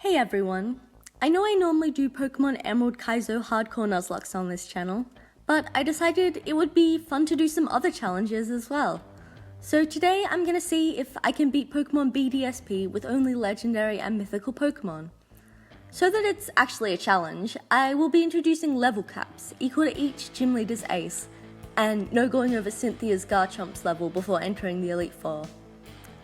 Hey everyone! I know I normally do Pokemon Emerald Kaizo Hardcore Nuzlocke on this channel, but I decided it would be fun to do some other challenges as well. So today I'm gonna see if I can beat Pokemon BDSP with only legendary and mythical Pokemon. So that it's actually a challenge, I will be introducing level caps equal to each gym leader's ace, and no going over Cynthia's Garchomp's level before entering the Elite Four.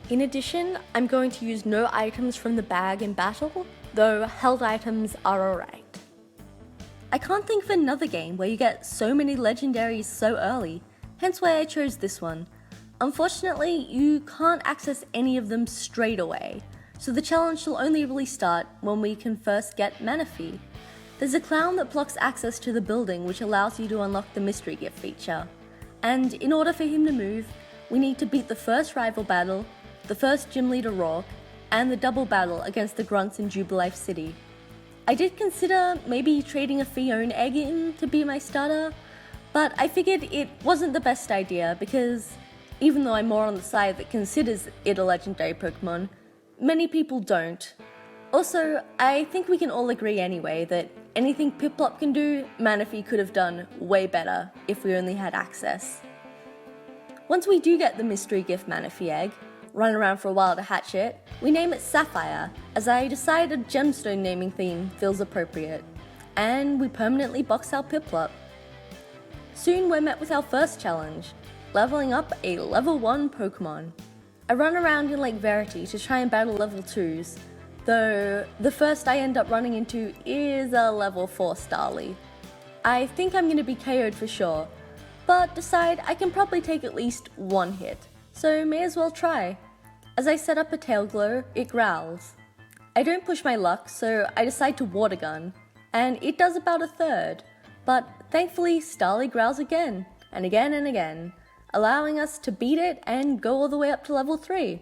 In addition, I'm going to use no items from the bag in battle, though held items are alright. I can't think of another game where you get so many legendaries so early, hence why I chose this one. Unfortunately, you can't access any of them straight away, so the challenge will only really start when we can first get Manaphy. There's a clown that blocks access to the building which allows you to unlock the mystery gift feature, and in order for him to move, we need to beat the first rival battle, the first gym leader Rourke, and the double battle against the grunts in Jubilife City. I did consider maybe trading a Fiona egg in to be my starter, but I figured it wasn't the best idea because even though I'm more on the side that considers it a legendary Pokemon, many people don't. Also, I think we can all agree anyway that anything Piplup can do, Manaphy could have done way better if we only had access. Once we do get the mystery gift Manaphy egg, run around for a while to hatch it, we name it Sapphire, as I decide a gemstone naming theme feels appropriate, and we permanently box our Piplup. Soon we're met with our first challenge, leveling up a level 1 Pokemon. I run around in Lake Verity to try and battle level 2s, though the first I end up running into is a level 4 Starly. I think I'm going to be KO'd for sure, but decide I can probably take at least one hit, so may as well try. As I set up a tail glow, it growls. I don't push my luck, so I decide to water gun, and it does about a third, but thankfully Starly growls again, and again and again, allowing us to beat it and go all the way up to level 3.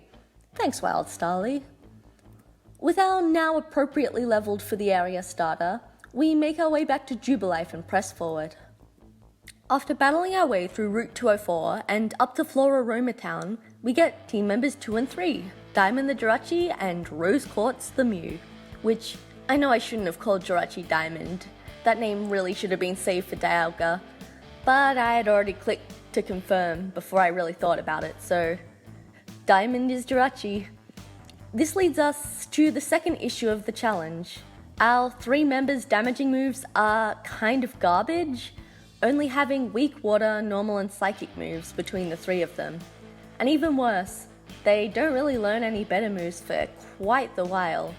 Thanks, Wild Starly. With our now appropriately leveled for the area starter, we make our way back to Jubilife and press forward. After battling our way through Route 204 and up to Flora-Roma Town, we get team members 2 and 3, Diamond the Jirachi and Rose Quartz the Mew, which I know I shouldn't have called Jirachi Diamond. That name really should have been saved for Dialga, but I had already clicked to confirm before I really thought about it, so Diamond is Jirachi. This leads us to the second issue of the challenge. Our 3 members' damaging moves are kind of garbage, only having weak water, normal and psychic moves between the 3 of them. And even worse, they don't really learn any better moves for quite the while.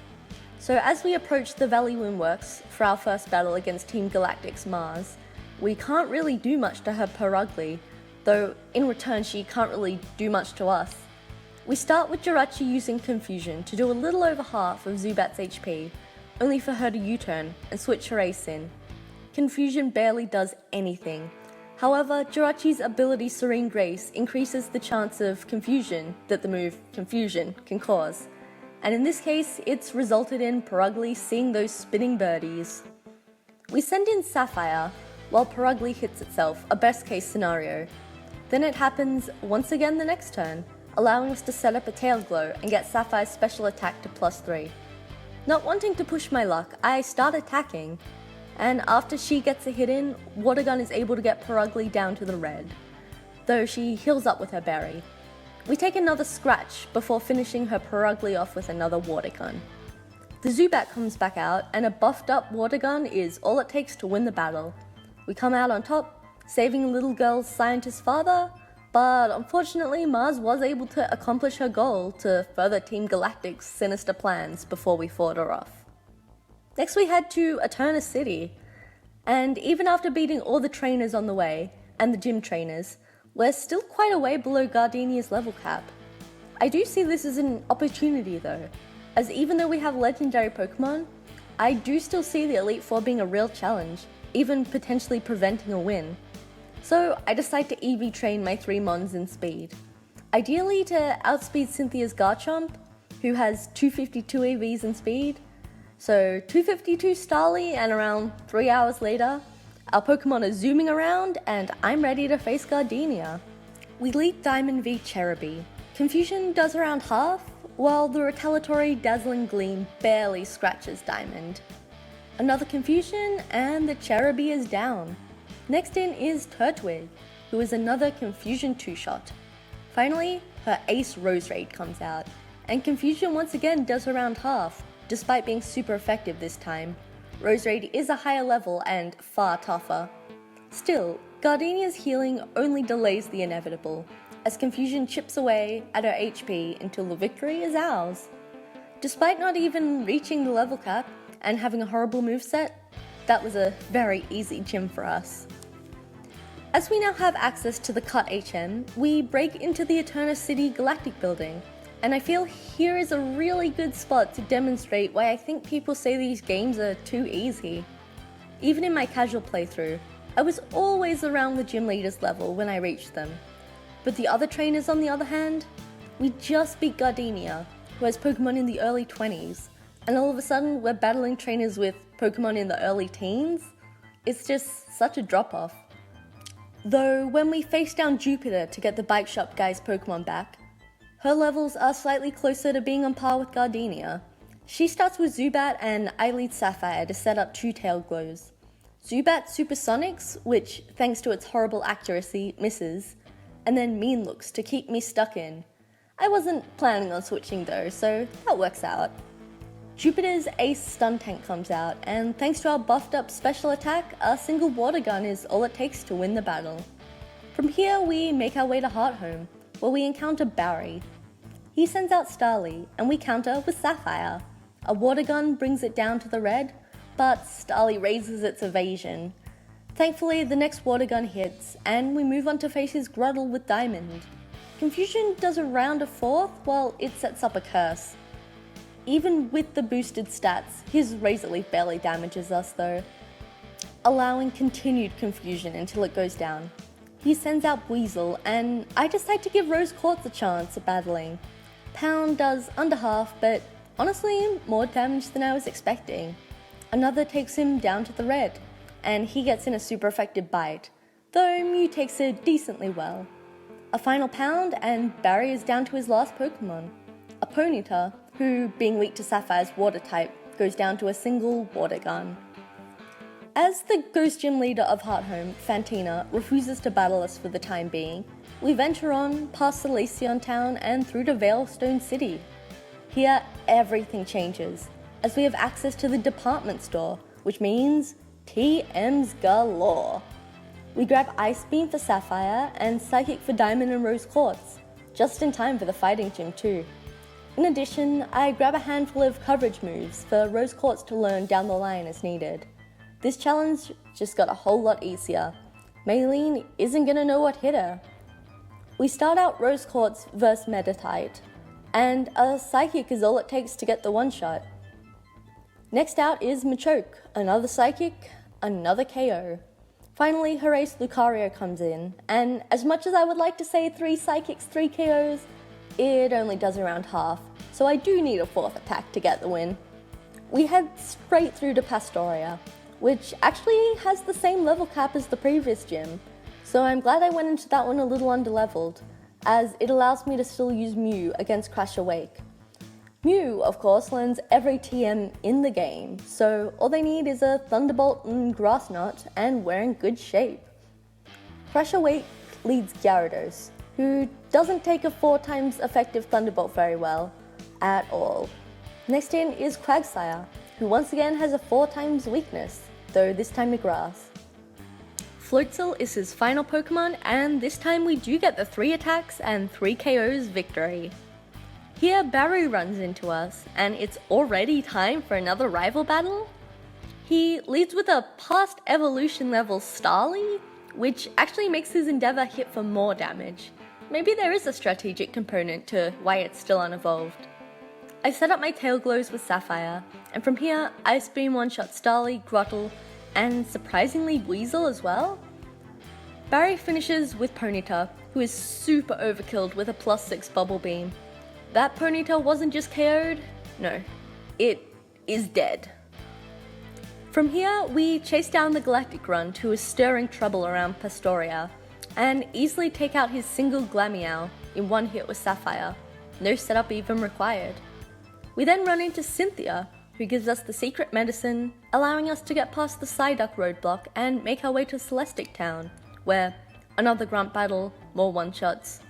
So as we approach the Valley Windworks for our first battle against Team Galactic's Mars, we can't really do much to her Purugly, though in return she can't really do much to us. We start with Jirachi using Confusion to do a little over half of Zubat's HP, only for her to U-turn and switch her ace in. Confusion barely does anything. However, Jirachi's ability Serene Grace increases the chance of confusion that the move Confusion can cause, and in this case it's resulted in Purugly seeing those spinning birdies. We send in Sapphire, while Purugly hits itself, a best case scenario. Then it happens once again the next turn, allowing us to set up a tail glow and get Sapphire's special attack to +3. Not wanting to push my luck, I start attacking, and after she gets a hit in, Water Gun is able to get Purugly down to the red, though she heals up with her berry. We take another scratch before finishing her Purugly off with another Water Gun. The Zubat comes back out, and a buffed up Water Gun is all it takes to win the battle. We come out on top, saving little girl's scientist father, but unfortunately Mars was able to accomplish her goal to further Team Galactic's sinister plans before we fought her off. Next we head to Eterna City, and even after beating all the trainers on the way, and the gym trainers, we're still quite a way below Gardenia's level cap. I do see this as an opportunity though, as even though we have legendary Pokemon, I do still see the Elite Four being a real challenge, even potentially preventing a win. So I decide to EV train my 3 Mons in speed. Ideally to outspeed Cynthia's Garchomp, who has 252 EVs in speed. So 252 Starly, and around 3 hours later, our Pokemon are zooming around and I'm ready to face Gardenia. We lead Diamond v Cherubi. Confusion does around half, while the retaliatory Dazzling Gleam barely scratches Diamond. Another confusion, and the Cherubi is down. Next in is Turtwig, who is another confusion 2-shot. Finally, her ace Roserade comes out, and confusion once again does around half, despite being super effective this time. Roserade is a higher level and far tougher. Still, Gardenia's healing only delays the inevitable, as confusion chips away at her HP until the victory is ours. Despite not even reaching the level cap and having a horrible moveset, that was a very easy gym for us. As we now have access to the cut HM, we break into the Eterna City Galactic building, and I feel here is a really good spot to demonstrate why I think people say these games are too easy. Even in my casual playthrough, I was always around the gym leaders level when I reached them. But the other trainers on the other hand, we just beat Gardenia, who has Pokemon in the early 20s, and all of a sudden we're battling trainers with Pokemon in the early teens? It's just such a drop-off. Though when we face down Jupiter to get the bike shop guy's Pokemon back, her levels are slightly closer to being on par with Gardenia. She starts with Zubat and I lead Sapphire to set up 2 Tail Glows. Zubat Supersonics, which thanks to its horrible accuracy misses, and then Mean Looks to keep me stuck in. I wasn't planning on switching though, so that works out. Jupiter's Ace Stun Tank comes out, and thanks to our buffed up special attack, a single water gun is all it takes to win the battle. From here we make our way to Hearthome, where we encounter Barry. He sends out Starly, and we counter with Sapphire. A water gun brings it down to the red, but Starly raises its evasion. Thankfully the next water gun hits, and we move on to face his Grottle with Diamond. Confusion does a round of 4th while it sets up a curse. Even with the boosted stats, his Razor Leaf barely damages us though, allowing continued confusion until it goes down. He sends out Weasel, and I decide to give Rose Quartz a chance at battling. Pound does under half, but honestly more damage than I was expecting. Another takes him down to the red, and he gets in a super effective bite, though Mew takes it decently well. A final pound, and Barry is down to his last Pokemon, a Ponyta, who, being weak to Sapphire's water type, goes down to a single water gun. As the Ghost Gym leader of Hearthome, Fantina, refuses to battle us for the time being, we venture on past Salacion Town and through to Veilstone City. Here, everything changes, as we have access to the department store, which means TMs galore. We grab Ice Beam for Sapphire and Psychic for Diamond and Rose Quartz, just in time for the fighting gym too. In addition, I grab a handful of coverage moves for Rose Quartz to learn down the line as needed. This challenge just got a whole lot easier. Maylene isn't gonna know what hit her. We start out Rose Quartz vs Meditite, and a Psychic is all it takes to get the one-shot. Next out is Machoke, another Psychic, another KO. Finally, Horace Lucario comes in, and as much as I would like to say 3 Psychics, 3 KOs, it only does around half, so I do need a 4th attack to get the win. We head straight through to Pastoria, which actually has the same level cap as the previous gym, so I'm glad I went into that one a little underleveled, as it allows me to still use Mew against Crash Awake. Mew, of course, learns every TM in the game, so all they need is a Thunderbolt and Grass Knot, and we're in good shape. Crash Awake leads Gyarados, who doesn't take a 4 times effective Thunderbolt very well, at all. Next in is Quagsire, who once again has a 4 times weakness, though this time to Grass. Floatzel is his final Pokemon, and this time we do get the 3 attacks and 3 KOs victory. Here Barry runs into us, and it's already time for another rival battle? He leads with a past evolution level Starly, which actually makes his Endeavor hit for more damage. Maybe there is a strategic component to why it's still unevolved. I set up my Tail Glows with Sapphire, and from here Ice Beam one-shot Starly, Grottle, and surprisingly Weasel as well. Barry finishes with Ponyta, who is super overkilled with a +6 Bubble Beam. That Ponyta wasn't just KO'd, no, it is dead. From here, we chase down the Galactic Grunt, who is stirring trouble around Pastoria, and easily take out his single Glameow in one hit with Sapphire. no setup even required. We then run into Cynthia, who gives us the secret medicine, allowing us to get past the Psyduck roadblock and make our way to Celestic Town, where another grunt battle, more one-shots.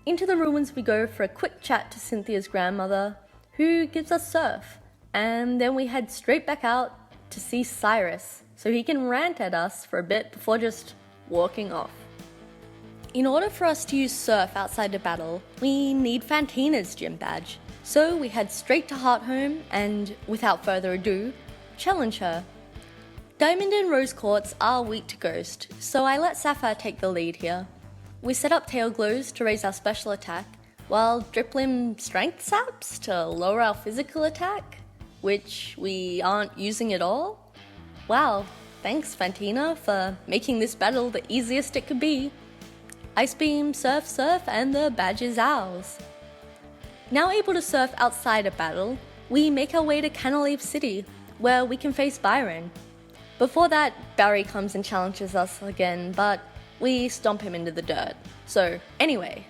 Into the ruins we go for a quick chat to Cynthia's grandmother, who gives us Surf, and then we head straight back out to see Cyrus, so he can rant at us for a bit before just walking off. In order for us to use Surf outside the battle, we need Fantina's gym badge, so we head straight to Hearthome and, without further ado, challenge her. Diamond and Rose Quartz are weak to Ghost, so I let Sapphire take the lead here. We set up Tail Glows to raise our special attack, while Driplim Strength Saps to lower our physical attack, which we aren't using at all. Wow, thanks Fantina for making this battle the easiest it could be. Ice Beam, Surf, Surf, and the badge is ours. Now able to surf outside a battle, we make our way to Canalave City, where we can face Byron. Before that, Barry comes and challenges us again, but we stomp him into the dirt. So anyway,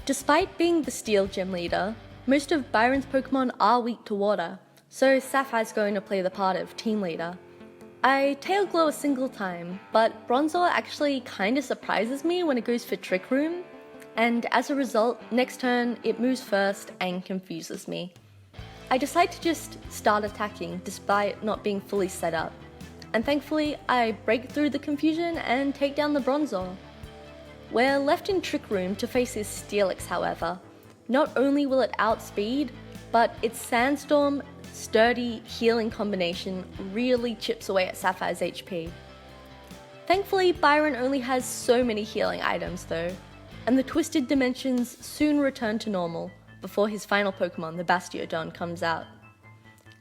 despite being the Steel Gym leader, most of Byron's Pokemon are weak to water, so Sapphire's going to play the part of team leader. I Tail Glow a single time, but Bronzor actually kinda surprises me when it goes for Trick Room, and as a result, next turn it moves first and confuses me. I decide to just start attacking despite not being fully set up, and thankfully I break through the confusion and take down the Bronzor. We're left in Trick Room to face his Steelix, however. Not only will it outspeed, but its Sandstorm sturdy healing combination really chips away at Sapphire's HP. Thankfully, Byron only has so many healing items though, and the Twisted Dimensions soon return to normal before his final Pokemon, the Bastiodon, comes out.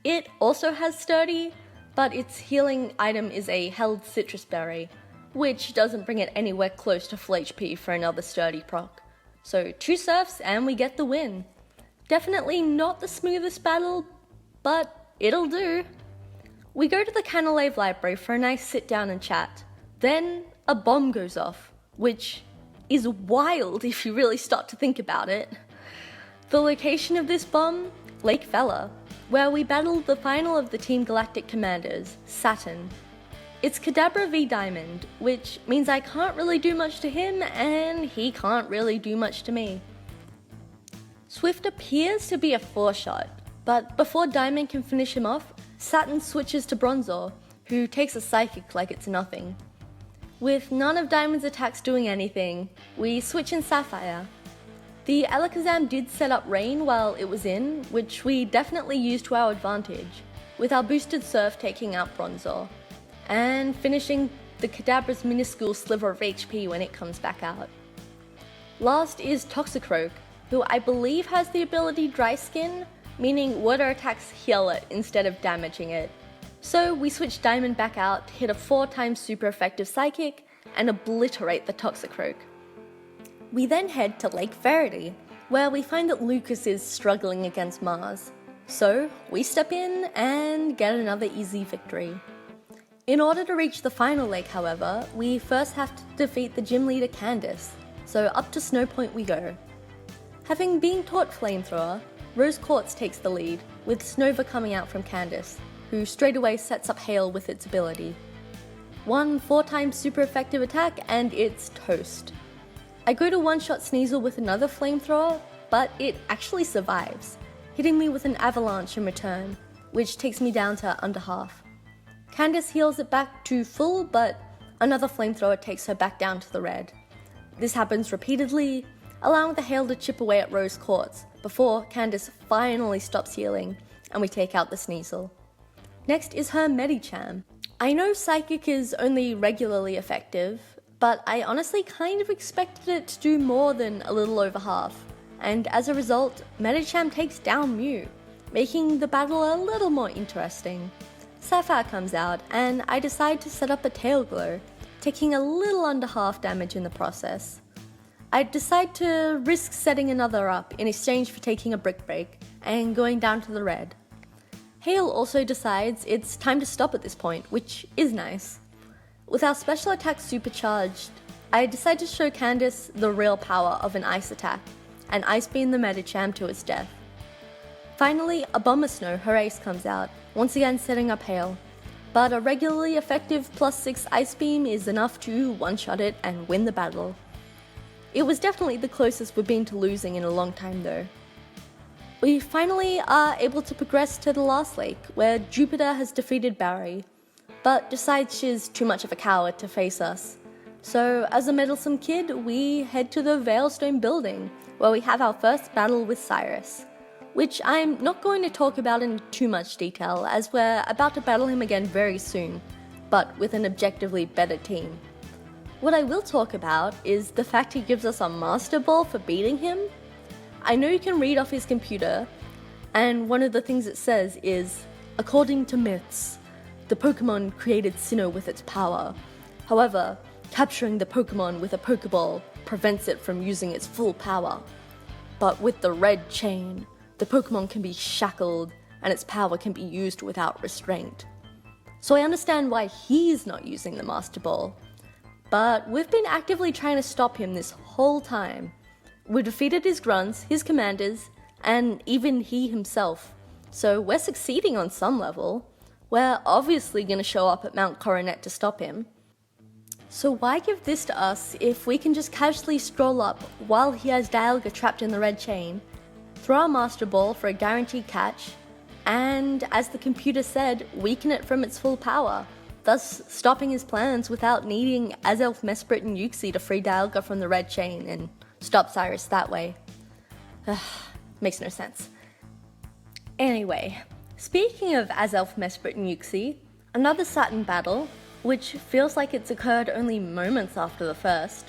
It also has sturdy, but its healing item is a held Citrus Berry, which doesn't bring it anywhere close to full HP for another sturdy proc. So 2 Surfs and we get the win. Definitely not the smoothest battle, but it'll do. We go to the Canalave Library for a nice sit down and chat. Then a bomb goes off, which is wild if you really start to think about it. The location of this bomb? Lake Vela, where we battled the final of the Team Galactic commanders, Saturn. It's Kadabra v Diamond, which means I can't really do much to him and he can't really do much to me. Swift appears to be a 4-shot, but before Diamond can finish him off, Saturn switches to Bronzor, who takes a Psychic like it's nothing. With none of Diamond's attacks doing anything, we switch in Sapphire. The Alakazam did set up Rain while it was in, which we definitely used to our advantage, with our boosted Surf taking out Bronzor, and finishing the Kadabra's minuscule sliver of HP when it comes back out. Last is Toxicroak, who I believe has the ability Dry Skin, meaning water attacks heal it instead of damaging it. So we switch Diamond back out, hit a 4x super effective Psychic, and obliterate the Toxicroak. We then head to Lake Faraday, where we find that Lucas is struggling against Mars. So we step in and get another easy victory. In order to reach the final lake, however, we first have to defeat the gym leader Candace, so up to Snow Point we go. Having been taught Flamethrower, Rose Quartz takes the lead, with Snova coming out from Candace, who straight away sets up Hail with its ability. 1 4x super effective attack and it's toast. I go to one-shot Sneasel with another Flamethrower, but it actually survives, hitting me with an Avalanche in return, which takes me down to under half. Candace heals it back to full, but another Flamethrower takes her back down to the red. This happens repeatedly, allowing the Hail to chip away at Rose Quartz, before Candace finally stops healing, and we take out the Sneasel. Next is her Medicham. I know Psychic is only regularly effective, but I honestly kind of expected it to do more than a little over half, and as a result, Medicham takes down Mew, making the battle a little more interesting. Sapphire comes out, and I decide to set up a Tail Glow, taking a little under half damage in the process. I decide to risk setting another up in exchange for taking a Brick Break and going down to the red. Hail also decides it's time to stop at this point, which is nice. With our special attack supercharged, I decide to show Candace the real power of an ice attack, and Ice Beam the Medicham to its death. Finally, a Abomasnow, her ace, comes out, once again setting up Hail, but a regularly effective +6 Ice Beam is enough to one-shot it and win the battle. It was definitely the closest we've been to losing in a long time though. We finally are able to progress to the last lake, where Jupiter has defeated Barry, but decides she's too much of a coward to face us. So as a meddlesome kid, we head to the Veilstone building, where we have our first battle with Cyrus, which I'm not going to talk about in too much detail as we're about to battle him again very soon, but with an objectively better team. What I will talk about is the fact he gives us a Master Ball for beating him. I know you can read off his computer, and one of the things it says is, according to myths, the Pokemon created Sinnoh with its power. However, capturing the Pokemon with a Pokeball prevents it from using its full power. But with the red chain, the Pokemon can be shackled and its power can be used without restraint. So I understand why he's not using the Master Ball. But we've been actively trying to stop him this whole time. We defeated his grunts, his commanders, and even he himself. So we're succeeding on some level. We're obviously going to show up at Mount Coronet to stop him. So why give this to us if we can just casually stroll up while he has Dialga trapped in the red chain, throw our Master Ball for a guaranteed catch, and as the computer said, weaken it from its full power, thus stopping his plans without needing Azelf, Mesprit, and Uxie to free Dialga from the red chain and stop Cyrus that way. Makes no sense. Anyway, speaking of Azelf, Mesprit, and Uxie, another Saturn battle, which feels like it's occurred only moments after the first,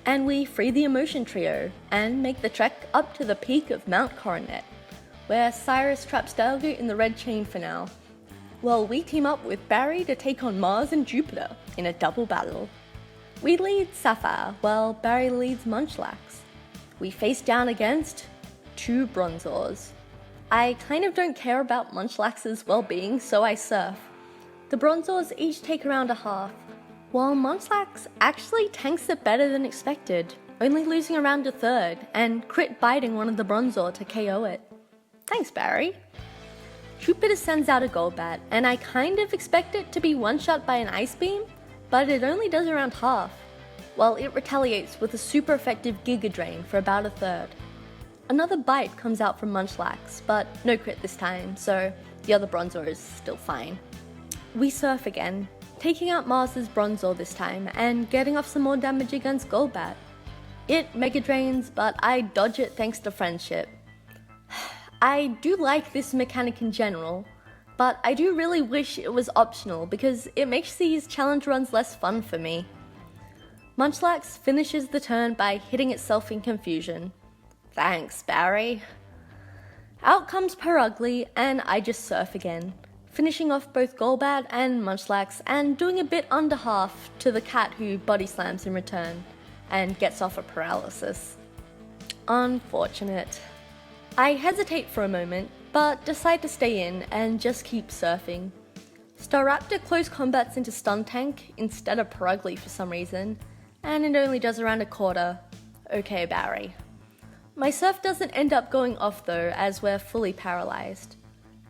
and we free the Emotion Trio and make the trek up to the peak of Mount Coronet, where Cyrus traps Dialga in the red chain for now, while we team up with Barry to take on Mars and Jupiter in a double battle. We lead Sapphire, while Barry leads Munchlax. We face down against 2 Bronzors. I kind of don't care about Munchlax's well-being, so I surf. The Bronzors each take around a half, while Munchlax actually tanks it better than expected, only losing around a third, and crit biting one of the Bronzor to KO it. Thanks, Barry. Jupiter sends out a Golbat, and I kind of expect it to be one-shot by an Ice Beam, but it only does around half, while it retaliates with a super effective Giga Drain for about a third. Another bite comes out from Munchlax, but no crit this time, so the other Bronzor is still fine. We surf again, taking out Mars's Bronzor this time, and getting off some more damage against Golbat. It Mega Drains, but I dodge it thanks to Friendship. I do like this mechanic in general, but I do really wish it was optional because it makes these challenge runs less fun for me. Munchlax finishes the turn by hitting itself in confusion. Thanks, Barry. Out comes Perugly, and I just surf again, finishing off both Golbat and Munchlax and doing a bit under half to the cat who body slams in return and gets off a paralysis. Unfortunate. I hesitate for a moment, but decide to stay in and just keep surfing. Staraptor close combats into Stun Tank instead of Perugly for some reason, and it only does around a quarter. Okay, Barry. My surf doesn't end up going off though, as we're fully paralyzed.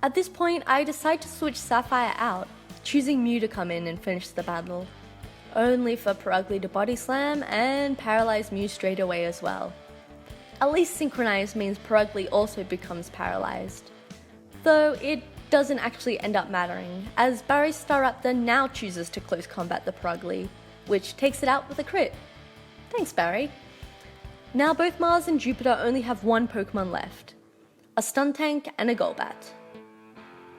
At this point, I decide to switch Sapphire out, choosing Mew to come in and finish the battle, only for Perugly to body slam and paralyze Mew straight away as well. At least synchronized means Perugly also becomes paralyzed, though it doesn't actually end up mattering, as Barry's Staraptor now chooses to close combat the Perugly, which takes it out with a crit. Thanks, Barry. Now both Mars and Jupiter only have one Pokemon left, a Stun Tank and a Golbat.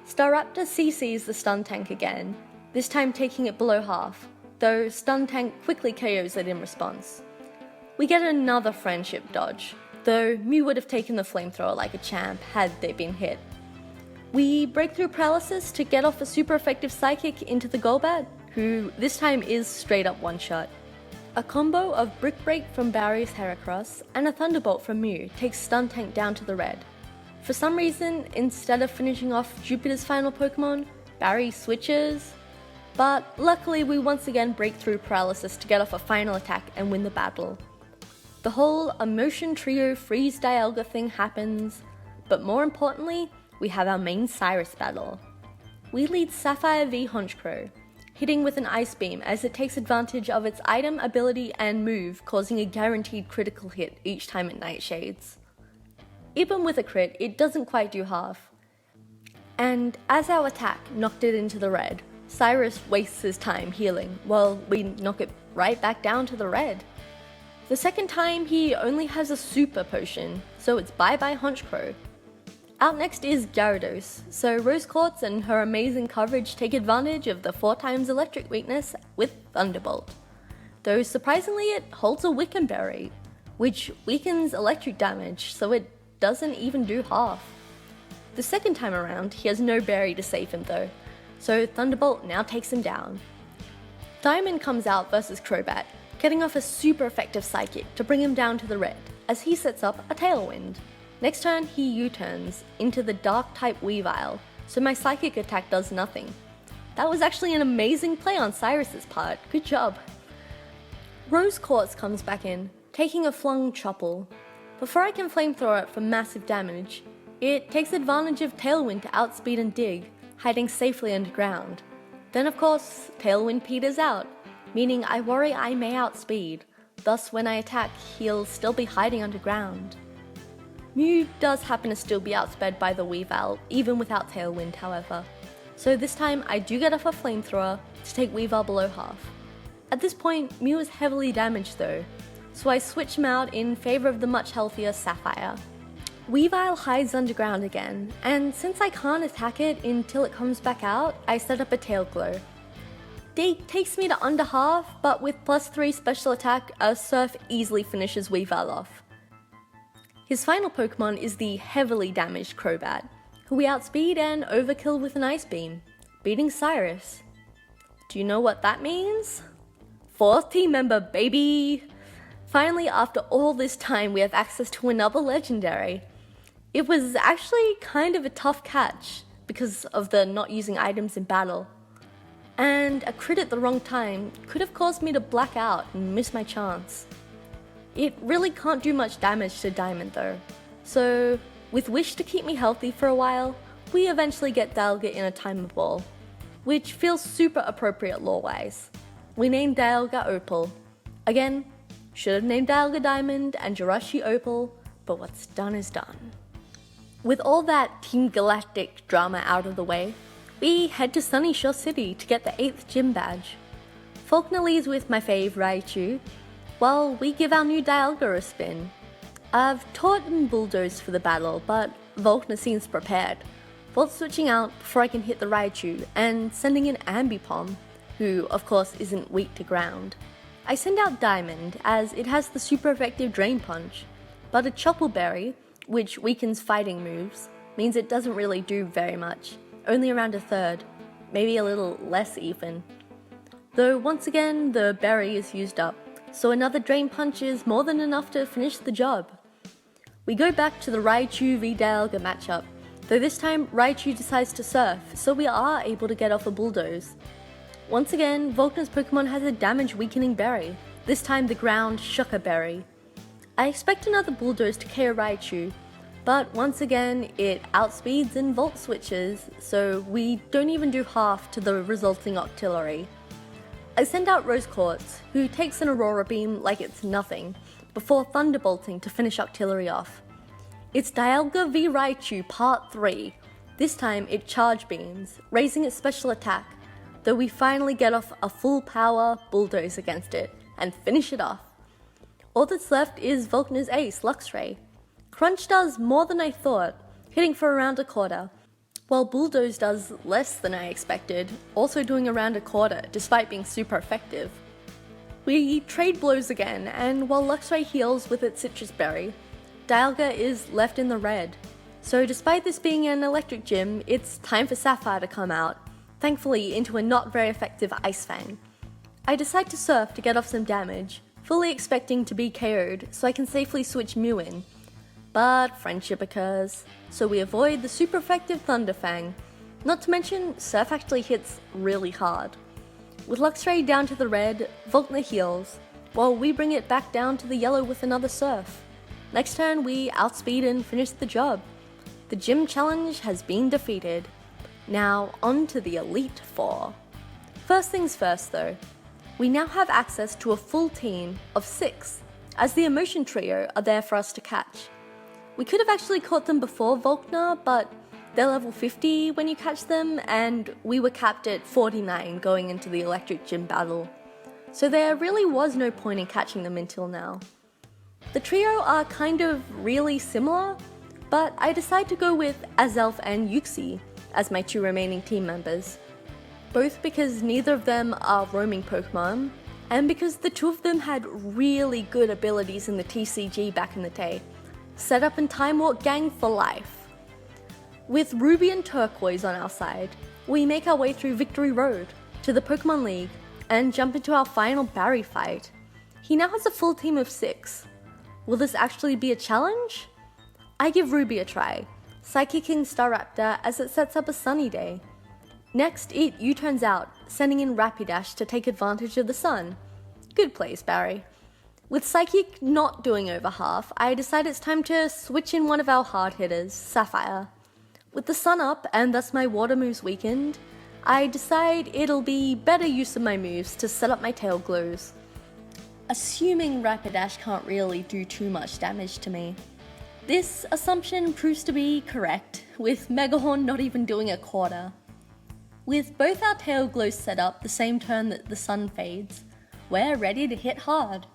Staraptor CCs the Stun Tank again, this time taking it below half, though Stun Tank quickly KOs it in response. We get another Friendship dodge, though Mew would have taken the Flamethrower like a champ had they been hit. We break through Paralysis to get off a super effective Psychic into the Golbat, who this time is straight up one-shot. A combo of Brick Break from Barry's Heracross and a Thunderbolt from Mew takes Stun Tank down to the red. For some reason, instead of finishing off Jupiter's final Pokemon, Barry switches, but luckily we once again break through Paralysis to get off a final attack and win the battle. The whole emotion trio freeze Dialga thing happens, but more importantly, we have our main Cyrus battle. We lead Sapphire v Honchkrow, hitting with an Ice Beam as it takes advantage of its item, ability, and move, causing a guaranteed critical hit each time it nightshades. Even with a crit, it doesn't quite do half. And as our attack knocked it into the red, Cyrus wastes his time healing, while we knock it right back down to the red. The second time, he only has a super potion, so it's bye-bye Honchkrow. Out next is Gyarados, so Rose Quartz and her amazing coverage take advantage of the 4x electric weakness with Thunderbolt. Though surprisingly it holds a Wiccan Berry, which weakens electric damage, so it doesn't even do half. The second time around, he has no berry to save him though, so Thunderbolt now takes him down. Diamond comes out versus Crobat, getting off a super effective Psychic to bring him down to the red, as he sets up a Tailwind. Next turn, he U-turns into the Dark-type Weavile, so my Psychic attack does nothing. That was actually an amazing play on Cyrus's part, good job. Rose Quartz comes back in, taking a flung Chople. Before I can Flamethrower it for massive damage, it takes advantage of Tailwind to outspeed and dig, hiding safely underground. Then of course, Tailwind peters out, meaning I worry I may outspeed, thus when I attack, he'll still be hiding underground. Mew does happen to still be outsped by the Weavile, even without Tailwind however. So this time I do get off a Flamethrower to take Weavile below half. At this point, Mew is heavily damaged though, so I switch him out in favour of the much healthier Sapphire. Weavile hides underground again, and since I can't attack it until it comes back out, I set up a Tail Glow. It takes me to under half, but with +3 special attack, a Surf easily finishes Weavile off. His final Pokemon is the heavily damaged Crobat, who we outspeed and overkill with an Ice Beam, beating Cyrus. Do you know what that means? 4th team member, baby! Finally, after all this time, we have access to another legendary. It was actually kind of a tough catch, because of the not using items in battle. And a crit at the wrong time could have caused me to black out and miss my chance. It really can't do much damage to Diamond though, so with Wish to keep me healthy for a while, we eventually get Dialga in a Timer Ball, which feels super appropriate lore-wise. We named Dialga Opal. Again, should have named Dialga Diamond and Jirachi Opal, but what's done is done. With all that Team Galactic drama out of the way, we head to Sunyshore City to get the 8th gym badge. Faulkner leads with my fave Raichu, while we give our new Dialga a spin. I've taught him Bulldoze for the battle, but Faulkner seems prepared, Volt switching out before I can hit the Raichu and sending in Ambipom, who of course isn't weak to ground. I send out Diamond as it has the super effective Drain Punch, but a Chople Berry, which weakens fighting moves, means it doesn't really do very much, only around a third, maybe a little less even. Though once again the berry is used up, so another Drain Punch is more than enough to finish the job. We go back to the Raichu v Dialga matchup, though this time Raichu decides to surf, so we are able to get off a Bulldoze. Once again, Faulkner's Pokemon has a damage weakening berry, this time the ground Shocker Berry. I expect another Bulldoze to KO Raichu, but once again it outspeeds and Volt switches, so we don't even do half to the resulting Octillery. I send out Rose Quartz, who takes an Aurora Beam like it's nothing, before Thunderbolting to finish Octillery off. It's Dialga v Raichu Part 3. This time it Charge Beams, raising its special attack, though we finally get off a full power Bulldoze against it, and finish it off. All that's left is Faulkner's ace, Luxray. Crunch does more than I thought, hitting for around a quarter, while Bulldoze does less than I expected, also doing around a quarter despite being super effective. We trade blows again, and while Luxray heals with its Citrus Berry, Dialga is left in the red. So despite this being an electric gym, it's time for Sapphire to come out, thankfully into a not very effective Ice Fang. I decide to surf to get off some damage, fully expecting to be KO'd so I can safely switch Mew in. But friendship occurs, so we avoid the super effective Thunder Fang. Not to mention, Surf actually hits really hard. With Luxray down to the red, Faulkner heals, while we bring it back down to the yellow with another surf. Next turn, we outspeed and finish the job. The gym challenge has been defeated. Now, on to the Elite Four. First things first though, we now have access to a full team of 6, as the Emotion Trio are there for us to catch. We could have actually caught them before Volkner, but they're level 50 when you catch them, and we were capped at 49 going into the Electric Gym battle. So there really was no point in catching them until now. The trio are kind of really similar, but I decided to go with Azelf and Yuxi as my 2 remaining team members. Both because neither of them are roaming Pokemon, and because the 2 of them had really good abilities in the TCG back in the day. Set up and Time Walk gang for life. With Ruby and Turquoise on our side, we make our way through Victory Road to the Pokemon League and jump into our final Barry fight. He now has a full team of 6. Will this actually be a challenge? I give Ruby a try, Psychic-ing Staraptor as it sets up a sunny day. Next, it U-turns out, sending in Rapidash to take advantage of the sun. Good plays, Barry. With Psychic not doing over half, I decide it's time to switch in one of our hard hitters, Sapphire. With the sun up and thus my water moves weakened, I decide it'll be better use of my moves to set up my tail glows. Assuming Rapidash can't really do too much damage to me. This assumption proves to be correct, with Megahorn not even doing a quarter. With both our tail glows set up the same turn that the sun fades, we're ready to hit hard.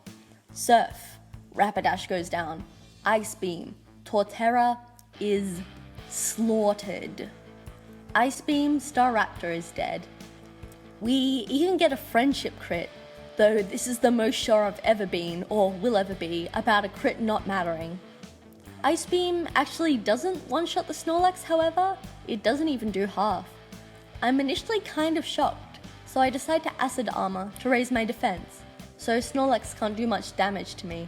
Surf, Rapidash goes down. Ice Beam, Torterra is slaughtered. Ice Beam, Staraptor is dead. We even get a friendship crit, though this is the most sure I've ever been, or will ever be, about a crit not mattering. Ice Beam actually doesn't one-shot the Snorlax, however, it doesn't even do half. I'm initially kind of shocked, so I decide to Acid Armor to raise my defense, so Snorlax can't do much damage to me.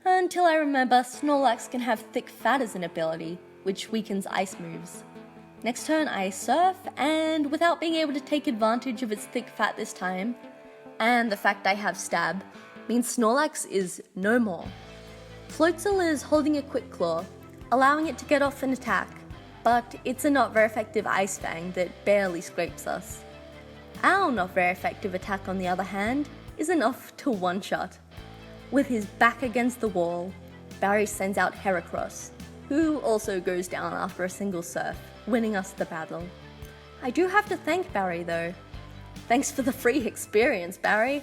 Until I remember Snorlax can have Thick Fat as an ability, which weakens ice moves. Next turn I Surf, and without being able to take advantage of its Thick Fat this time, and the fact I have Stab, means Snorlax is no more. Floatzel is holding a Quick Claw, allowing it to get off an attack, but it's a not very effective Ice Fang that barely scrapes us. Our not very effective attack, on the other hand, is enough to one-shot. With his back against the wall, Barry sends out Heracross, who also goes down after a single surf, winning us the battle. I do have to thank Barry though. Thanks for the free experience, Barry.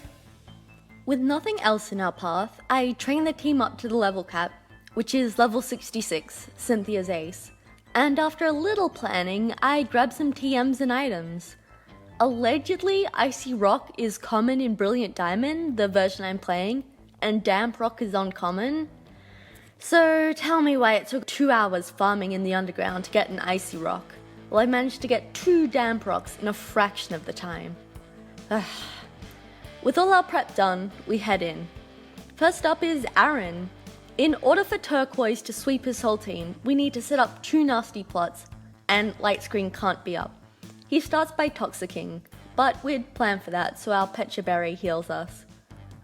With nothing else in our path, I train the team up to the level cap, which is level 66, Cynthia's ace. And after a little planning, I grab some TMs and items. Allegedly, Icy Rock is common in Brilliant Diamond, the version I'm playing, and Damp Rock is uncommon. So tell me why it took 2 hours farming in the underground to get an Icy Rock. Well, I managed to get 2 Damp Rocks in a fraction of the time. With all our prep done, we head in. First up is Aaron. In order for Turquoise to sweep his whole team, we need to set up 2 nasty plots, and Light Screen can't be up. He starts by Toxicking, but we'd planned for that, so our Pecha Berry heals us.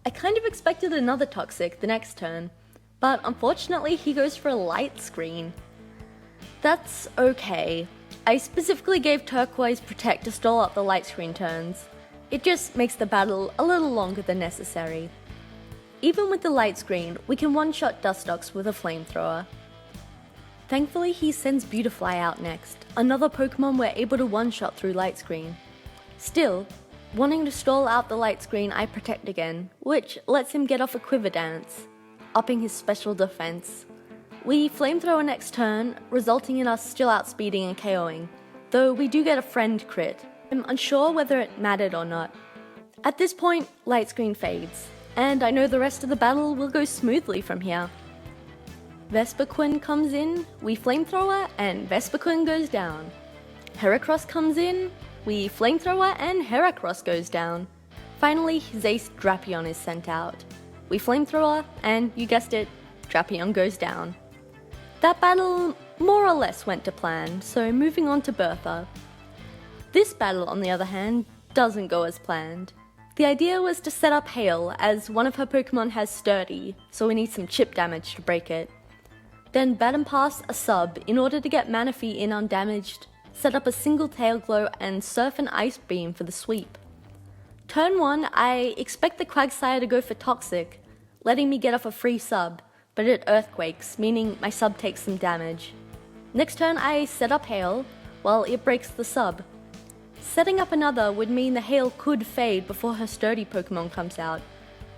I kind of expected another Toxic the next turn, but unfortunately he goes for a Light Screen. That's okay. I specifically gave Turquoise Protect to stall up the Light Screen turns. It just makes the battle a little longer than necessary. Even with the Light Screen, we can one-shot Dustox with a Flamethrower. Thankfully, he sends Beautifly out next, another Pokemon we're able to one-shot through Light Screen. Still, wanting to stall out the Light Screen, I Protect again, which lets him get off a Quiver Dance, upping his special defense. We Flamethrower next turn, resulting in us still outspeeding and KOing, though we do get a friend crit. I'm unsure whether it mattered or not. At this point, Light Screen fades, and I know the rest of the battle will go smoothly from here. Vespiquen comes in, we Flamethrower, and Vespiquen goes down. Heracross comes in, we Flamethrower, and Heracross goes down. Finally, his ace Drapion is sent out. We Flamethrower, and you guessed it, Drapion goes down. That battle more or less went to plan, so moving on to Bertha. This battle, on the other hand, doesn't go as planned. The idea was to set up Hail, as one of her Pokemon has Sturdy, so we need some chip damage to break it. Then Baton Pass a sub in order to get Manaphy in undamaged, set up a single Tail Glow and Surf and Ice Beam for the sweep. Turn 1, I expect the Quagsire to go for Toxic, letting me get off a free sub, but it Earthquakes, meaning my sub takes some damage. Next turn I set up Hail, while it breaks the sub. Setting up another would mean the Hail could fade before her Sturdy Pokemon comes out,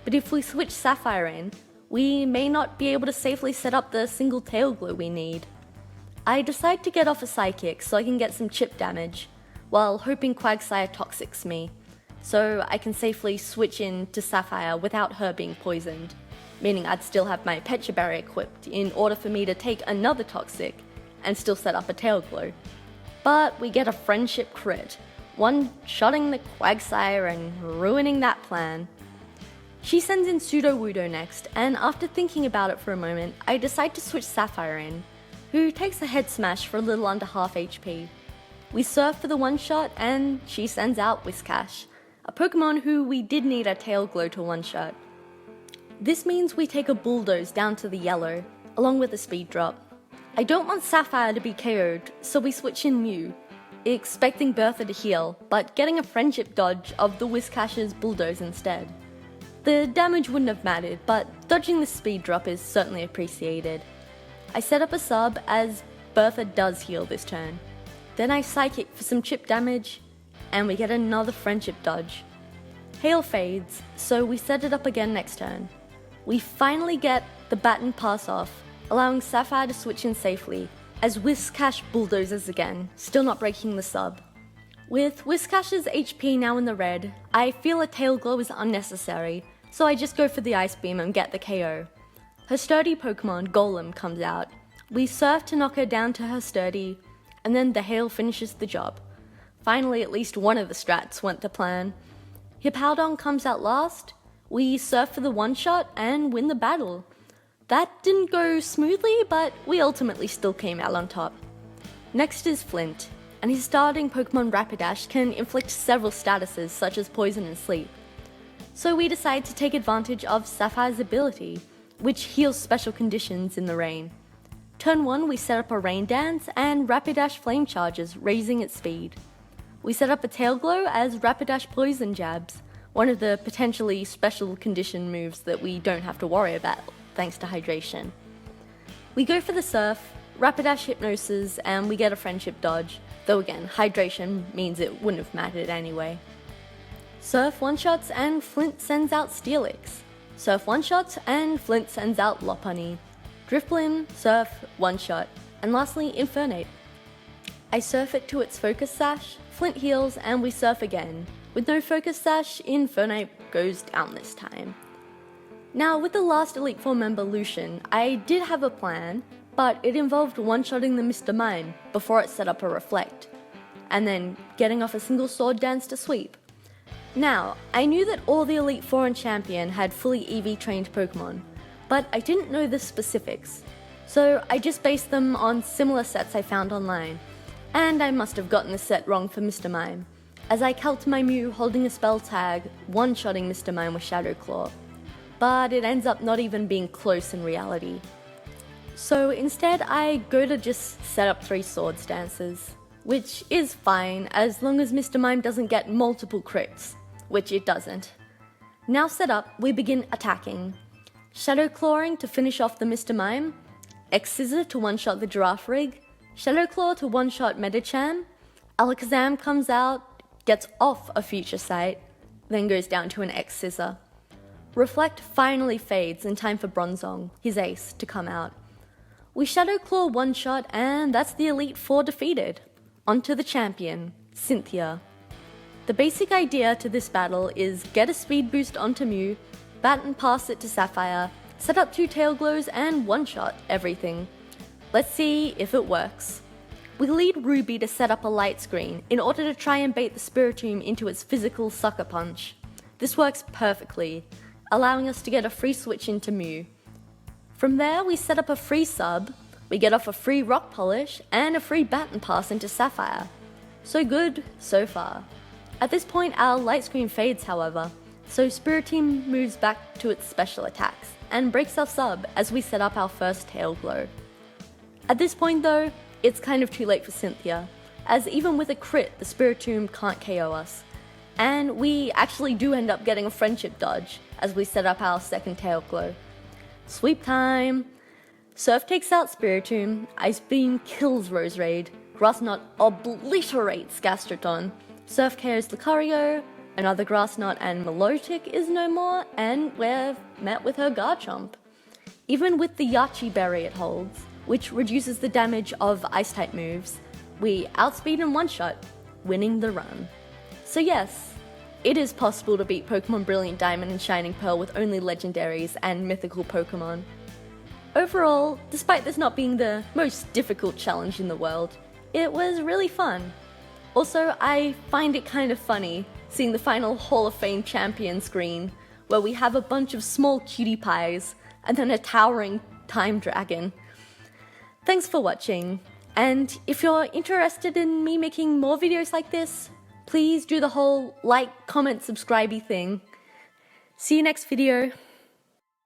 but if we switch Sapphire in, we may not be able to safely set up the single Tail Glow we need. I decide to get off a Psychic so I can get some chip damage, while hoping Quagsire Toxics me, so I can safely switch in to Sapphire without her being poisoned, meaning I'd still have my Pecha Berry equipped in order for me to take another Toxic and still set up a Tail Glow. But we get a Friendship crit, one-shotting the Quagsire and ruining that plan. She sends in Sudowoodo next, and after thinking about it for a moment, I decide to switch Sapphire in, who takes a Head Smash for a little under half HP. We surf for the one-shot, and she sends out Whiscash, a Pokemon who we did need a Tail Glow to one-shot. This means we take a Bulldoze down to the yellow, along with a speed drop. I don't want Sapphire to be KO'd, so we switch in Mew, expecting Bertha to heal, but getting a Friendship dodge of the Whiscash's Bulldoze instead. The damage wouldn't have mattered, but dodging the speed drop is certainly appreciated. I set up a sub as Bertha does heal this turn. Then I Psychic for some chip damage, and we get another Friendship dodge. Hail fades, so we set it up again next turn. We finally get the Baton Pass off, allowing Sapphire to switch in safely, as Whiscash bulldozes again, still not breaking the sub. With Whiscash's HP now in the red, I feel a Tail Glow is unnecessary, so I just go for the Ice Beam and get the KO. Her Sturdy Pokemon, Golem, comes out. We surf to knock her down to her Sturdy, and then the Hail finishes the job. Finally, at least one of the strats went to plan. Hippowdon comes out last, we surf for the one-shot and win the battle. That didn't go smoothly, but we ultimately still came out on top. Next is Flint, and his starting Pokemon Rapidash can inflict several statuses such as Poison and Sleep. So we decide to take advantage of Sapphire's ability, which heals special conditions in the rain. Turn 1 we set up a Rain Dance and Rapidash Flame Charges, raising its speed. We set up a Tail Glow as Rapidash Poison Jabs, one of the potentially special condition moves that we don't have to worry about thanks to hydration. We go for the Surf, Rapidash Hypnosis, and we get a Friendship dodge, though again, hydration means it wouldn't have mattered anyway. Surf one-shots and Flint sends out Steelix. Surf one-shots and Flint sends out Lopunny. Drifblim, Surf, one-shot, and lastly Infernape. I surf it to its Focus Sash, Flint heals, and we surf again. With no Focus Sash, Infernape goes down this time. Now, with the last Elite Four member Lucian, I did have a plan, but it involved one-shotting the Mr. Mime before it set up a Reflect, and then getting off a single Sword Dance to sweep. Now, I knew that all the Elite Four and Champion had fully EV-trained Pokemon, but I didn't know the specifics, so I just based them on similar sets I found online, and I must have gotten the set wrong for Mr. Mime, as I calced my Mew holding a spell tag, one-shotting Mr. Mime with Shadow Claw. But it ends up not even being close in reality. So instead I go to just set up 3 Sword Stances, which is fine as long as Mr. Mime doesn't get multiple crits, which it doesn't. Now set up, we begin attacking. Shadow Clawing to finish off the Mr. Mime, X-Scissor to one-shot the Giraffe Rig, Shadow Claw to one-shot Medicham, Alakazam comes out, gets off a Future Sight, then goes down to an X-Scissor. Reflect finally fades in time for Bronzong, his ace, to come out. We Shadow Claw one-shot, and that's the Elite Four defeated. Onto the champion, Cynthia. The basic idea to this battle is get a speed boost onto Mew, Baton Pass it to Sapphire, set up 2 Tail Glows, and one-shot everything. Let's see if it works. We lead Ruby to set up a Light Screen in order to try and bait the Spiritomb into its physical Sucker Punch. This works perfectly, allowing us to get a free switch into Mew. From there, we set up a free sub, we get off a free Rock Polish, and a free Baton Pass into Sapphire. So good, so far. At this point, our Light Screen fades, however, So Spiritomb moves back to its special attacks and breaks our sub as we set up our first tail glow. At this point though, it's kind of too late for Cynthia, as even with a crit the Spiritomb can't KO us. And we actually do end up getting a friendship dodge as we set up our second tail glow. Sweep time! Surf takes out Spiritomb, Ice Beam kills Roserade, Grass Knot obliterates Gastrodon, Surf KOs Lucario, another Grass Knot and Milotic is no more, and we're met with her Garchomp. Even with the Yachi Berry it holds, which reduces the damage of Ice-type moves, we outspeed and one-shot, winning the run. So yes, it is possible to beat Pokemon Brilliant Diamond and Shining Pearl with only legendaries and mythical Pokemon. Overall, despite this not being the most difficult challenge in the world, it was really fun. Also, I find it kind of funny seeing the final Hall of Fame champion screen, where we have a bunch of small cutie pies and then a towering time dragon. Thanks for watching, and if you're interested in me making more videos like this, please do the whole like, comment, subscribe-y thing. See you next video.